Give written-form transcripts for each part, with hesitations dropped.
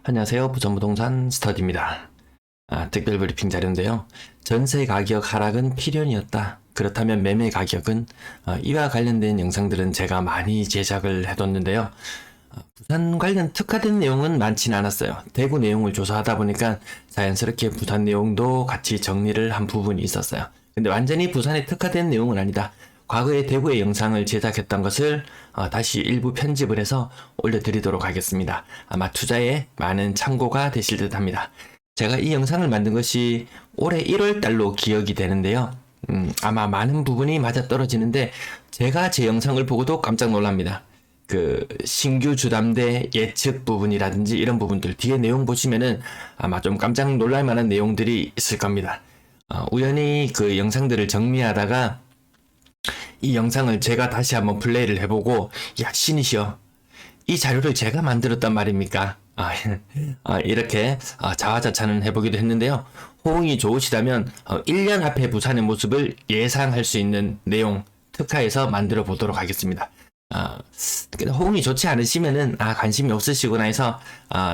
안녕하세요. 부천부동산 스터디입니다. 특별 브리핑 자료인데요. 전세 가격 하락은 필연이었다. 그렇다면 매매 가격은 이와 관련된 영상들은 제가 많이 제작을 해뒀는데요. 부산 관련 특화된 내용은 많지는 않았어요. 대구 내용을 조사하다 보니까 자연스럽게 부산 내용도 같이 정리를 한 부분이 있었어요. 근데 완전히 부산에 특화된 내용은 아니다. 과거에 대구의 영상을 제작했던 것을 다시 일부 편집을 해서 올려드리도록 하겠습니다. 아마 투자에 많은 참고가 되실 듯 합니다. 제가 이 영상을 만든 것이 올해 1월 달로 기억이 되는데요. 아마 많은 부분이 맞아떨어지는데 제가 제 영상을 보고도 깜짝 놀랍니다. 그 신규 주담대 예측 부분이라든지 이런 부분들 뒤에 내용 보시면은 아마 좀 깜짝 놀랄 만한 내용들이 있을 겁니다. 우연히 그 영상들을 정리하다가 이 영상을 제가 다시 한번 플레이를 해보고 야 신이시여 이 자료를 제가 만들었단 말입니까? 이렇게 자화자찬을 해보기도 했는데요. 호응이 좋으시다면 1년 앞에 부산의 모습을 예상할 수 있는 내용 특화해서 만들어 보도록 하겠습니다. 호응이 좋지 않으시면은 관심이 없으시구나 해서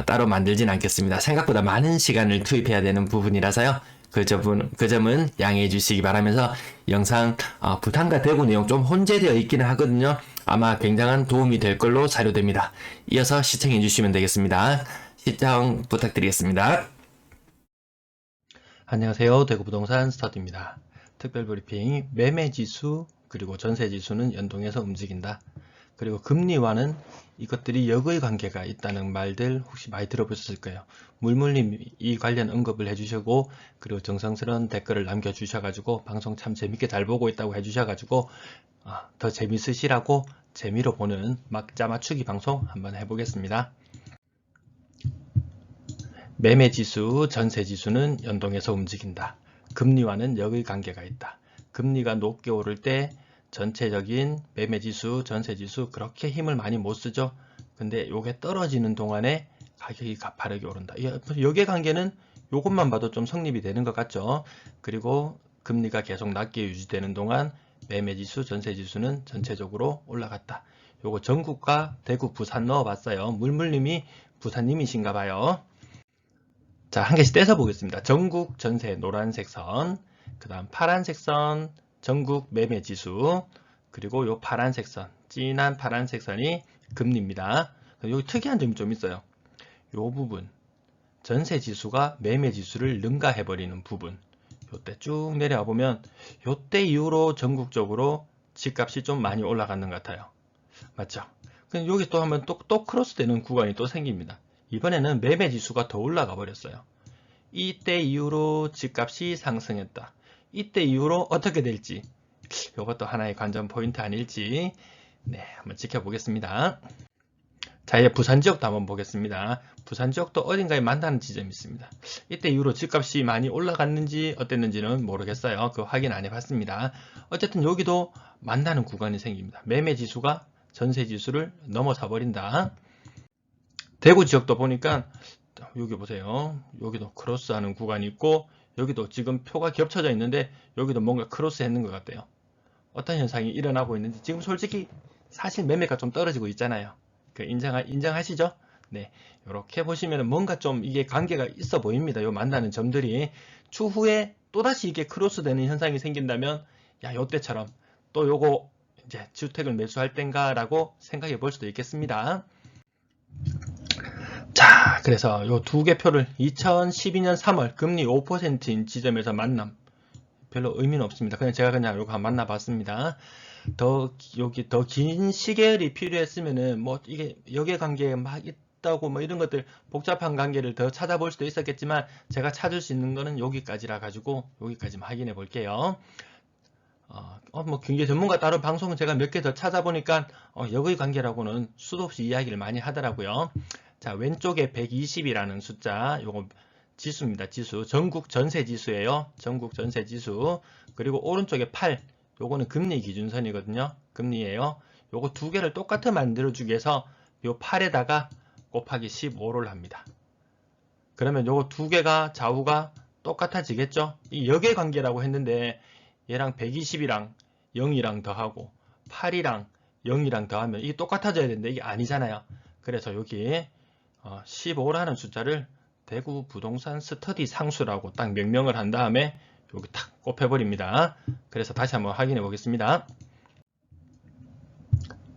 따로 만들진 않겠습니다. 생각보다 많은 시간을 투입해야 되는 부분이라서요. 그 점은 양해해 주시기 바라면서 영상 부산과 대구 내용 좀 혼재되어 있기는 하거든요. 아마 굉장한 도움이 될 걸로 자료됩니다. 이어서 시청해 주시면 되겠습니다. 시청 부탁드리겠습니다. 안녕하세요. 대구부동산 스터디입니다. 특별브리핑 매매지수 그리고 전세지수는 연동해서 움직인다. 그리고 금리와는 이것들이 역의 관계가 있다는 말들 혹시 많이 들어보셨을 거예요. 물물님 이 관련 언급을 해주시고 그리고 정성스러운 댓글을 남겨주셔가지고 방송 참 재밌게 잘 보고 있다고 해주셔가지고 더 재밌으시라고 재미로 보는 막자 맞추기 방송 한번 해보겠습니다. 매매지수, 전세지수는 연동해서 움직인다. 금리와는 역의 관계가 있다. 금리가 높게 오를 때 전체적인 매매지수, 전세지수 그렇게 힘을 많이 못 쓰죠. 근데 요게 떨어지는 동안에 가격이 가파르게 오른다. 역의 관계는 요것만 봐도 좀 성립이 되는 것 같죠. 그리고 금리가 계속 낮게 유지되는 동안 매매지수, 전세지수는 전체적으로 올라갔다. 요거 전국과 대구, 부산 넣어봤어요. 물물님이 부산님이신가 봐요. 자, 한 개씩 떼서 보겠습니다. 전국 전세 노란색 선, 그 다음 파란색 선, 전국 매매 지수, 그리고 요 파란색 선, 진한 파란색 선이 금리입니다. 여기 특이한 점이 좀 있어요. 요 부분, 전세 지수가 매매 지수를 능가해버리는 부분. 요때 쭉 내려와 보면 요때 이후로 전국적으로 집값이 좀 많이 올라가는 것 같아요. 맞죠? 근데 여기 또 한번 또 크로스되는 구간이 또 생깁니다. 이번에는 매매 지수가 더 올라가 버렸어요. 이때 이후로 집값이 상승했다. 이때 이후로 어떻게 될지 이것도 하나의 관전 포인트 아닐지 한번 지켜보겠습니다. 자, 이제 부산 지역도 한번 보겠습니다. 부산 지역도 어딘가에 만나는 지점이 있습니다. 이때 이후로 집값이 많이 올라갔는지 어땠는지는 모르겠어요. 그 확인 안 해봤습니다. 어쨌든 여기도 만나는 구간이 생깁니다. 매매 지수가 전세 지수를 넘어서 버린다. 대구 지역도 보니까 여기 보세요. 여기도 크로스하는 구간이 있고 여기도 지금 표가 겹쳐져 있는데 여기도 뭔가 크로스 했는 것 같아요. 어떤 현상이 일어나고 있는지 지금 솔직히 사실 매매가 좀 떨어지고 있잖아요. 인정하시죠? 네, 이렇게 보시면 뭔가 좀 이게 관계가 있어 보입니다. 요 만나는 점들이 추후에 또다시 이게 크로스 되는 현상이 생긴다면 야, 요때처럼 또 요거 이제 주택을 매수할 땐가라고 생각해 볼 수도 있겠습니다. 자, 그래서 요 두 개 표를 2012년 3월 금리 5%인 지점에서 만남. 별로 의미는 없습니다. 그냥 제가 그냥 요거 한번 만나봤습니다. 여기 더 긴 시계열이 필요했으면은 뭐 이게 역의 막 있다고 뭐 이런 것들 복잡한 관계를 더 찾아볼 수도 있었겠지만 제가 찾을 수 있는 거는 여기까지라 가지고 여기까지만 확인해 볼게요. 뭐 경제 전문가 따로 방송은 제가 몇 개 더 찾아보니까 역의 관계라고는 수도 없이 이야기를 많이 하더라고요. 자, 왼쪽에 120이라는 숫자, 요거 지수입니다. 지수. 전국 전세 지수예요. 전국 전세 지수. 그리고 오른쪽에 8, 요거는 금리 기준선이거든요. 금리예요. 요거 두 개를 똑같이 만들어주기 위해서 요 8에다가 곱하기 15를 합니다. 그러면 요거 두 개가 좌우가 똑같아지겠죠? 이 역의 관계라고 했는데 얘랑 120이랑 0이랑 더하고 8이랑 0이랑 더하면 이게 똑같아져야 되는데 이게 아니잖아요. 그래서 여기 15라는 숫자를 대구 부동산 스터디 상수라고 딱 명명을 한 다음에 여기 탁 곱해버립니다. 그래서 다시 한번 확인해 보겠습니다.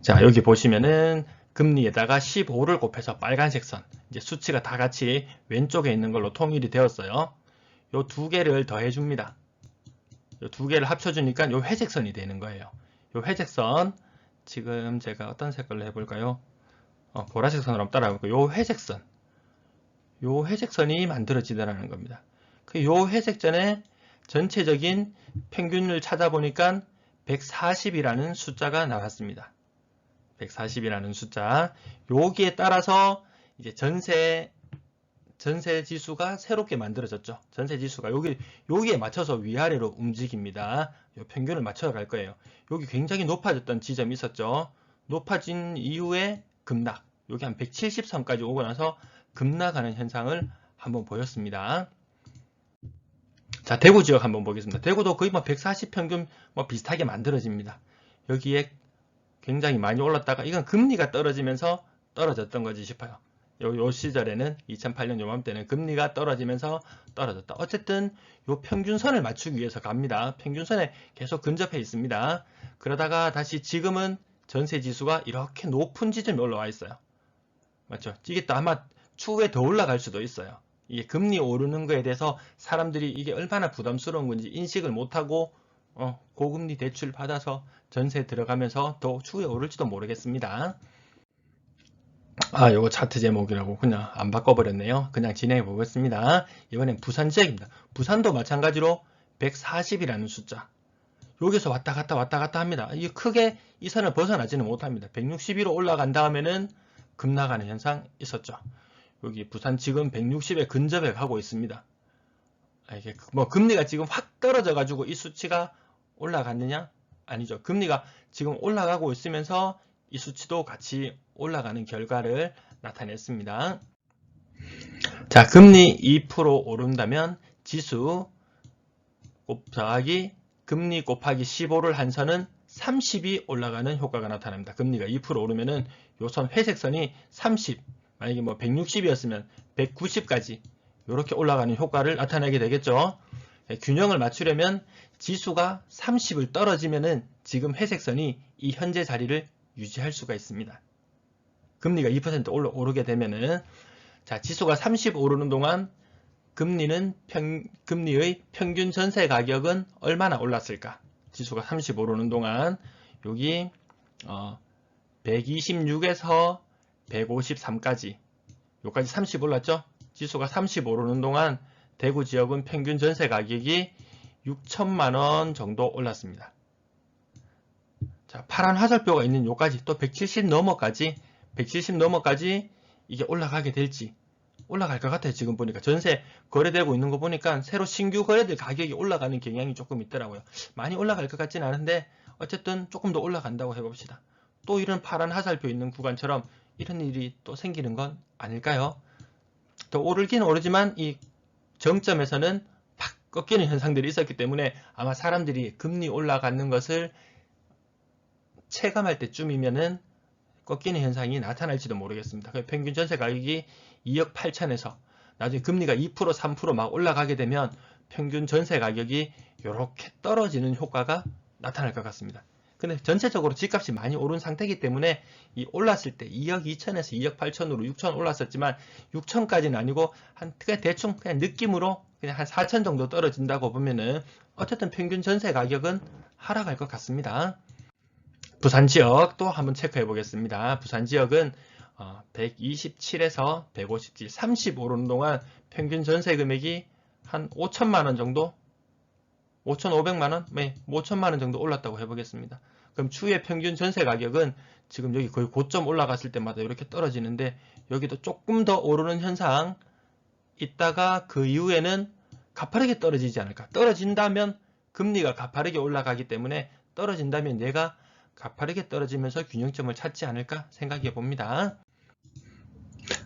자, 여기 보시면은 금리에다가 15를 곱해서 빨간색 선, 이제 수치가 다 같이 왼쪽에 있는 걸로 통일이 되었어요. 요 두 개를 더해 줍니다. 요 두 개를 합쳐주니까 요 회색 선이 되는 거예요. 요 회색 선, 지금 제가 어떤 색깔로 해볼까요? 보라색 선으로 한번 따라해볼까요? 요 회색 선, 요 회색 선이 만들어지더라는 겁니다. 요 회색선의 전체적인 평균을 찾아보니까 140이라는 숫자가 나왔습니다. 140이라는 숫자. 여기에 따라서 이제 전세 지수가 새롭게 만들어졌죠. 전세 지수가 여기에 맞춰서 위아래로 움직입니다. 요 평균을 맞춰 갈 거예요. 여기 굉장히 높아졌던 지점이 있었죠. 높아진 이후에 급락. 여기 한 173까지 오고 나서 급락하는 현상을 한번 보였습니다. 자, 대구 지역 한번 보겠습니다. 대구도 거의 140 평균 비슷하게 만들어집니다. 여기에 굉장히 많이 올랐다가 이건 금리가 떨어지면서 떨어졌던 거지 싶어요. 요 시절에는 2008년 요맘때는 금리가 떨어지면서 떨어졌다. 어쨌든 요 평균선을 맞추기 위해서 갑니다. 평균선에 계속 근접해 있습니다. 그러다가 다시 지금은 전세 지수가 이렇게 높은 지점에 올라와 있어요. 맞죠? 이게 또 아마 추후에 더 올라갈 수도 있어요. 이게 금리 오르는 거에 대해서 사람들이 이게 얼마나 부담스러운 건지 인식을 못하고 고금리 대출 받아서 전세 들어가면서 더 추후에 오를지도 모르겠습니다. 요거 차트 제목이라고 그냥 안 바꿔버렸네요. 그냥 진행해 보겠습니다. 이번엔 부산 지역입니다. 부산도 마찬가지로 140이라는 숫자. 여기서 왔다 갔다 합니다. 이게 크게 이 선을 벗어나지는 못합니다. 161로 올라간 다음에는 급락하는 현상 있었죠. 여기 부산 지금 160에 근접해 가고 있습니다. 이게 금리가 지금 확 떨어져 가지고 이 수치가 올라갔느냐? 아니죠. 금리가 지금 올라가고 있으면서 이 수치도 같이 올라가는 결과를 나타냈습니다. 자, 금리 2% 오른다면 지수 더하기 금리 곱하기 15를 한 선은 30이 올라가는 효과가 나타납니다. 금리가 2% 오르면은 요 선 회색 선이 30, 만약에 160이었으면 190까지 이렇게 올라가는 효과를 나타내게 되겠죠. 균형을 맞추려면 지수가 30을 떨어지면은 지금 회색 선이 이 현재 자리를 유지할 수가 있습니다. 금리가 2% 오르게 되면은, 자, 지수가 30 오르는 동안 금리의 평균 전세 가격은 얼마나 올랐을까? 지수가 30 오르는 동안 여기 126에서 153까지 여기까지 30 올랐죠? 지수가 30 오르는 동안 대구 지역은 평균 전세 가격이 6천만원 정도 올랐습니다. 자, 파란 화살표가 있는 요까지 또 170 넘어까지 이게 올라가게 될지 올라갈 것 같아요. 지금 보니까 전세 거래되고 있는 거 보니까 새로 신규 거래들 가격이 올라가는 경향이 조금 있더라고요. 많이 올라갈 것 같지는 않은데 어쨌든 조금 더 올라간다고 해봅시다. 또 이런 파란 화살표 있는 구간처럼 이런 일이 또 생기는 건 아닐까요? 더 오르긴 오르지만 이 정점에서는 팍 꺾이는 현상들이 있었기 때문에 아마 사람들이 금리 올라가는 것을 체감할 때쯤이면은 꺾이는 현상이 나타날지도 모르겠습니다. 평균 전세 가격이 2억 8천에서 나중에 금리가 2%, 3% 막 올라가게 되면 평균 전세 가격이 이렇게 떨어지는 효과가 나타날 것 같습니다. 근데 전체적으로 집값이 많이 오른 상태이기 때문에 이 올랐을 때 2억 2천에서 2억 8천으로 6천 올랐었지만 6천까지는 아니고 그냥 대충 그냥 느낌으로 그냥 한 4천 정도 떨어진다고 보면은 어쨌든 평균 전세 가격은 하락할 것 같습니다. 부산 지역 또 한번 체크해 보겠습니다. 부산 지역은 127에서 157, 30 오르는 동안 평균 전세 금액이 한 5천만원 정도, 5,500만원? 네, 5천만원 정도 올랐다고 해보겠습니다. 그럼 추후에 평균 전세 가격은 지금 여기 거의 고점 올라갔을 때마다 이렇게 떨어지는데 여기도 조금 더 오르는 현상 있다가 그 이후에는 가파르게 떨어지지 않을까. 떨어진다면 금리가 가파르게 올라가기 때문에 떨어진다면 얘가 가파르게 떨어지면서 균형점을 찾지 않을까 생각해 봅니다.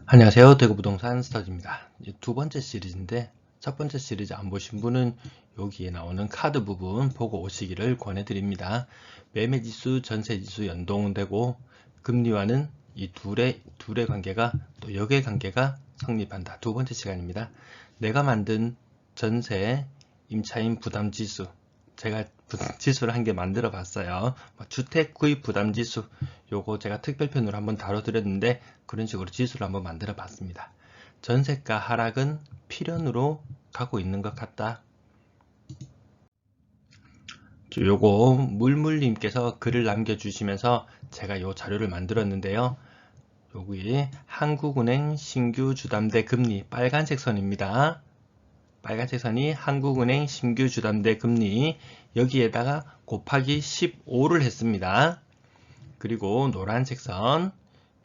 안녕하세요. 대구부동산 스터디입니다. 두 번째 시리즈인데 첫 번째 시리즈 안 보신 분은 여기에 나오는 카드 부분 보고 오시기를 권해드립니다. 매매지수, 전세지수 연동되고 금리와는 이 둘의 관계가 또 역의 관계가 성립한다. 두 번째 시간입니다. 내가 만든 전세 임차인 부담지수, 제가 지수를 한 개 만들어 봤어요. 주택 구입 부담지수, 요거 제가 특별편으로 한번 다뤄드렸는데 그런 식으로 지수를 한번 만들어 봤습니다. 전세가 하락은 필연으로 가고 있는 것 같다. 요거 물물님께서 글을 남겨주시면서 제가 요 자료를 만들었는데요. 여기 한국은행 신규 주담대 금리 빨간색 선입니다. 빨간색 선이 한국은행 신규 주담대 금리, 여기에다가 곱하기 15를 했습니다. 그리고 노란색 선,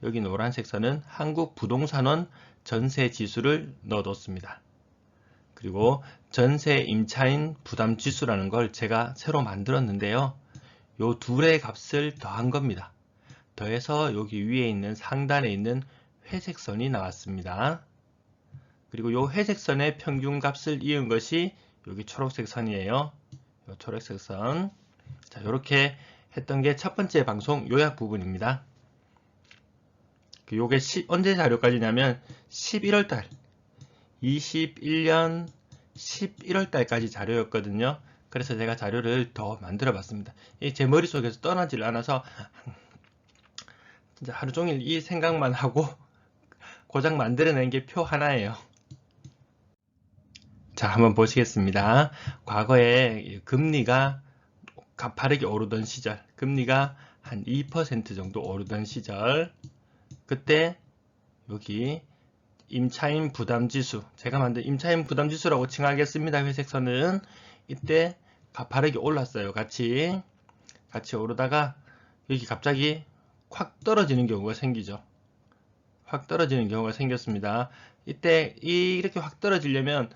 여기 노란색 선은 한국부동산원 전세지수를 넣어뒀습니다. 그리고 전세 임차인 부담지수라는 걸 제가 새로 만들었는데요. 요 둘의 값을 더한 겁니다. 더해서 여기 위에 있는 상단에 있는 회색 선이 나왔습니다. 그리고 요 회색 선의 평균 값을 이은 것이 여기 초록색 선이에요. 요 초록색 선. 자, 요렇게 했던 게 첫 번째 방송 요약 부분입니다. 요게 언제 자료까지냐면 11월달 21년 11월달까지 자료였거든요. 그래서 제가 자료를 더 만들어 봤습니다. 제 머릿속에서 떠나질 않아서 진짜 하루 종일 이 생각만 하고 고작 만들어낸 게 표 하나예요. 자, 한번 보시겠습니다. 과거에 금리가 가파르게 오르던 시절, 금리가 한 2% 정도 오르던 시절, 그때 여기 임차인 부담지수, 제가 만든 임차인 부담지수라고 칭하겠습니다. 회색선은 이때 가파르게 올랐어요. 같이 오르다가 여기 갑자기 확 떨어지는 경우가 생기죠. 확 떨어지는 경우가 생겼습니다. 이때 이렇게 확 떨어지려면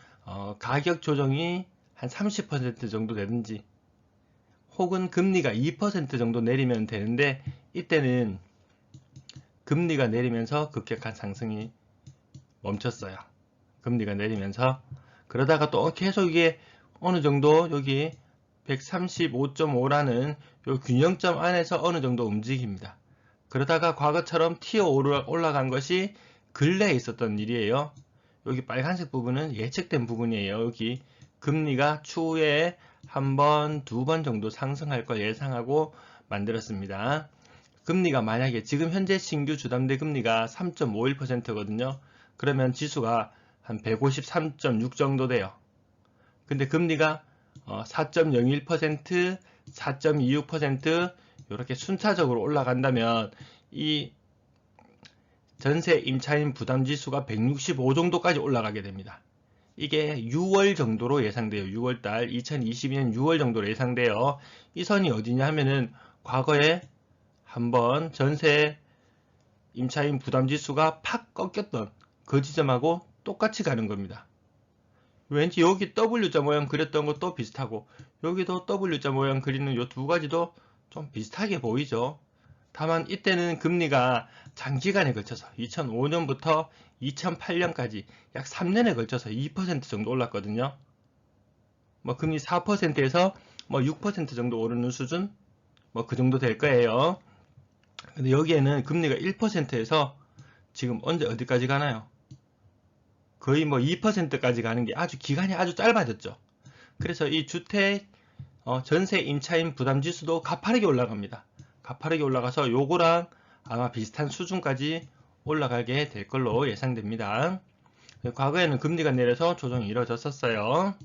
가격 조정이 한 30% 정도 되든지 혹은 금리가 2% 정도 내리면 되는데 이때는 금리가 내리면서 급격한 상승이 멈췄어요. 금리가 내리면서 그러다가 또 계속 이게 어느 정도 여기 135.5라는 요 균형점 안에서 어느 정도 움직입니다. 그러다가 과거처럼 튀어 올라간 것이 근래에 있었던 일이에요. 여기 빨간색 부분은 예측된 부분이에요. 여기 금리가 추후에 한 번, 두 번 정도 상승할 걸 예상하고 만들었습니다. 금리가 만약에 지금 현재 신규 주담대 금리가 3.51%거든요. 그러면 지수가 한 153.6 정도 돼요. 근데 금리가 4.01%, 4.26% 이렇게 순차적으로 올라간다면 이 전세 임차인 부담지수가 165 정도까지 올라가게 됩니다. 이게 6월 정도로 예상돼요. 6월달 2022년 6월 정도로 예상돼요. 이 선이 어디냐 하면은 과거에 한번 전세 임차인 부담지수가 팍 꺾였던 그 지점하고 똑같이 가는 겁니다. 왠지 여기 W자 모양 그렸던 것도 비슷하고 여기도 W자 모양 그리는 이 두 가지도 좀 비슷하게 보이죠. 다만 이때는 금리가 장기간에 걸쳐서 2005년부터 2008년까지 약 3년에 걸쳐서 2% 정도 올랐거든요. 금리 4%에서 6% 정도 오르는 수준? 그 정도 될 거예요. 근데 여기에는 금리가 1%에서 지금 언제 어디까지 가나요? 거의 2%까지 가는 게 기간이 아주 짧아졌죠. 그래서 이 주택 전세 임차인 부담 지수도 가파르게 올라갑니다. 가파르게 올라가서 요거랑 아마 비슷한 수준까지 올라가게 될 걸로 예상됩니다. 과거에는 금리가 내려서 조정이 이루어졌었어요.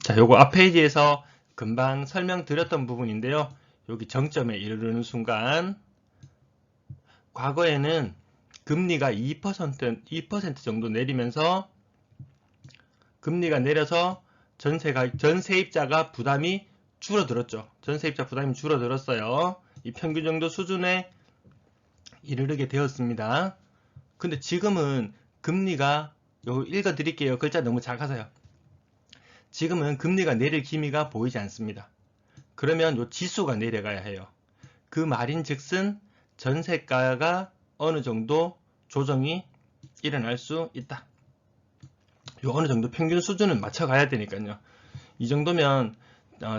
자, 요거 앞 페이지에서 금방 설명드렸던 부분인데요. 여기 정점에 이르는 순간 과거에는 금리가 2% 정도 내리면서 금리가 내려서 전세입자가 부담이 줄어들었죠. 전세입자 부담이 줄어들었어요. 이 평균 정도 수준에 이르게 되었습니다. 근데 지금은 금리가 읽어드릴게요. 글자 너무 작아서요. 지금은 금리가 내릴 기미가 보이지 않습니다. 그러면 요 지수가 내려가야 해요. 그 말인즉슨 전세가가 어느 정도 조정이 일어날 수 있다. 요 어느 정도 평균 수준은 맞춰가야 되니까요. 이 정도면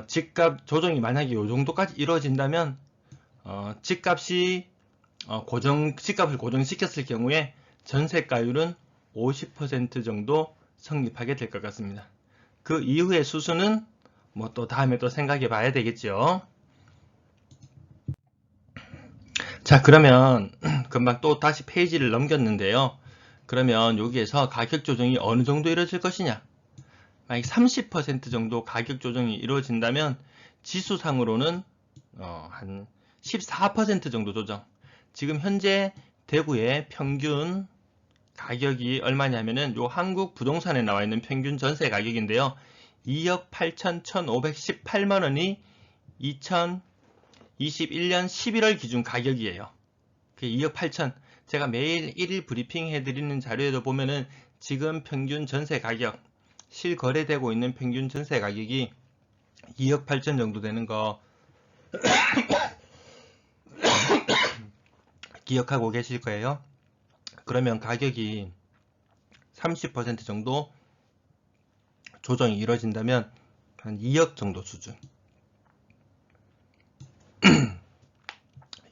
집값 조정이 만약에 요 정도까지 이루어진다면 집값이 집값을 고정시켰을 경우에 전세가율은 50% 정도 성립하게 될 것 같습니다. 그 이후의 수순은 뭐 또 다음에 또 생각해 봐야 되겠죠. 자, 그러면 금방 또 다시 페이지를 넘겼는데요. 그러면 여기에서 가격 조정이 어느 정도 이루어질 것이냐? 만약 30% 정도 가격 조정이 이루어진다면 지수상으로는 한 14% 정도 조정. 지금 현재 대구의 평균 가격이 얼마냐면은 요 한국 부동산에 나와 있는 평균 전세 가격인데요. 2억 8천 1,518만 원이 2021년 11월 기준 가격이에요. 그 2억 8천. 제가 매일 1일 브리핑 해드리는 자료에도 보면은 지금 평균 전세 가격, 실거래되고 있는 평균 전세 가격이 2억 8천 정도 되는 거 기억하고 계실 거예요. 그러면 가격이 30% 정도 조정이 이루어진다면 한 2억 정도 수준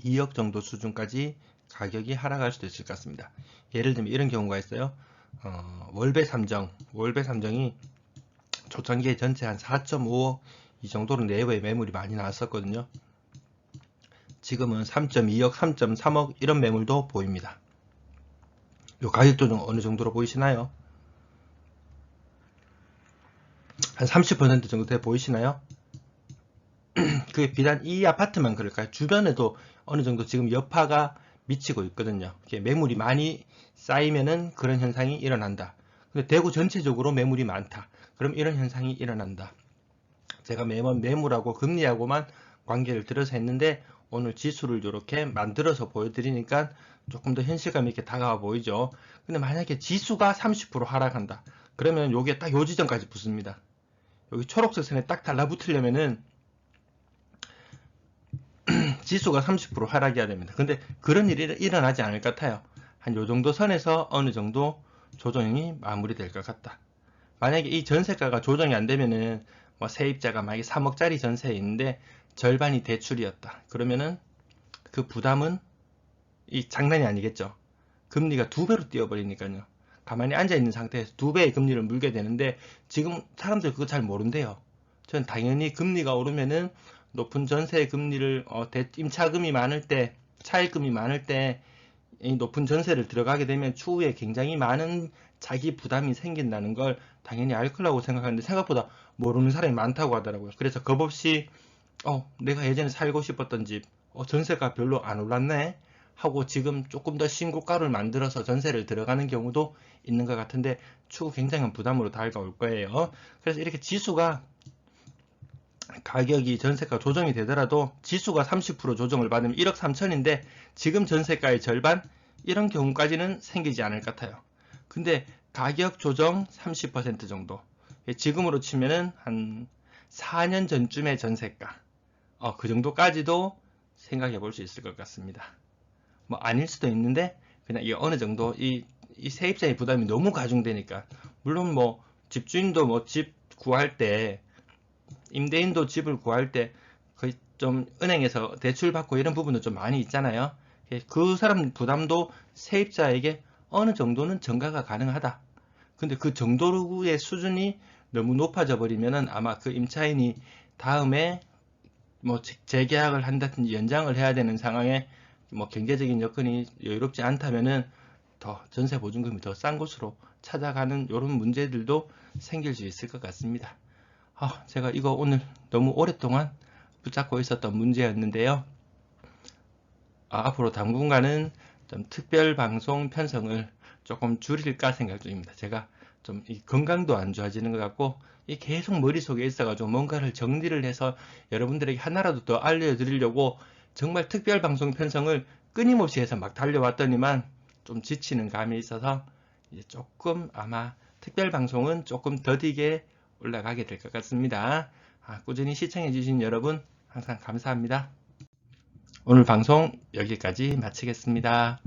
2억 정도 수준까지 가격이 하락할 수도 있을 것 같습니다. 예를 들면 이런 경우가 있어요. 월배 3정이 초창기에 전체 한 4.5억 이 정도로 내외 매물이 많이 나왔었거든요. 지금은 3.2억, 3.3억 이런 매물도 보입니다. 요 가격 조정 어느 정도로 보이시나요? 한 30% 정도 돼 보이시나요? 그게 비단 이 아파트만 그럴까요? 주변에도 어느 정도 지금 여파가 미치고 있거든요. 매물이 많이 쌓이면은 그런 현상이 일어난다. 근데 대구 전체적으로 매물이 많다. 그럼 이런 현상이 일어난다. 제가 매번 매물하고 금리하고만 관계를 들어서 했는데 오늘 지수를 이렇게 만들어서 보여드리니까 조금 더 현실감 있게 다가와 보이죠. 근데 만약에 지수가 30% 하락한다. 그러면 요게 딱 요 지점까지 붙습니다. 여기 초록색 선에 딱 달라붙으려면은 지수가 30% 하락해야 됩니다. 근데 그런 일이 일어나지 않을 것 같아요. 한 요 정도 선에서 어느 정도 조정이 마무리될 것 같다. 만약에 이 전세가가 조정이 안 되면은 뭐 세입자가 만약에 3억짜리 전세에 있는데 절반이 대출이었다. 그러면은 그 부담은 이 장난이 아니겠죠. 금리가 2배로 뛰어버리니까요. 가만히 앉아있는 상태에서 2배의 금리를 물게 되는데 지금 사람들 그거 잘 모른대요. 전 당연히 금리가 오르면은 높은 전세 금리를 임차금이 많을 때 차입금이 많을 때 이 높은 전세를 들어가게 되면 추후에 굉장히 많은 자기 부담이 생긴다는 걸 당연히 알 거라고 생각하는데 생각보다 모르는 사람이 많다고 하더라고요. 그래서 겁없이 내가 예전에 살고 싶었던 집 전세가 별로 안 올랐네 하고 지금 조금 더 신고가를 만들어서 전세를 들어가는 경우도 있는 것 같은데 추후 굉장한 부담으로 다가올 거예요. 그래서 이렇게 지수가 가격이 전세가 조정이 되더라도 지수가 30% 조정을 받으면 1억 3천인데 지금 전세가의 절반 이런 경우까지는 생기지 않을 것 같아요. 근데 가격 조정 30% 정도 지금으로 치면은 한 4년 전쯤의 전세가 그 정도까지도 생각해 볼 수 있을 것 같습니다. 뭐 아닐 수도 있는데 그냥 이 어느 정도 이 세입자의 부담이 너무 가중되니까 물론 뭐 집주인도 뭐 집 구할 때 임대인도 집을 구할 때 거의 좀 은행에서 대출 받고 이런 부분도 좀 많이 있잖아요. 그 사람 부담도 세입자에게 어느 정도는 전가가 가능하다. 근데 그 정도의 수준이 너무 높아져 버리면은 아마 그 임차인이 다음에 뭐 재계약을 한다든지 연장을 해야 되는 상황에 뭐 경제적인 여건이 여유롭지 않다면은 더 전세 보증금이 더 싼 곳으로 찾아가는 이런 문제들도 생길 수 있을 것 같습니다. 제가 이거 오늘 너무 오랫동안 붙잡고 있었던 문제였는데요. 앞으로 당분간은 좀 특별 방송 편성을 조금 줄일까 생각 중입니다. 제가 좀 건강도 안 좋아지는 것 같고 계속 머릿속에 있어가지고 뭔가를 정리를 해서 여러분들에게 하나라도 더 알려드리려고 정말 특별 방송 편성을 끊임없이 해서 막 달려왔더니만 좀 지치는 감이 있어서 이제 조금 아마 특별 방송은 조금 더디게 올라가게 될 것 같습니다. 꾸준히 시청해주신 여러분 항상 감사합니다. 오늘 방송 여기까지 마치겠습니다.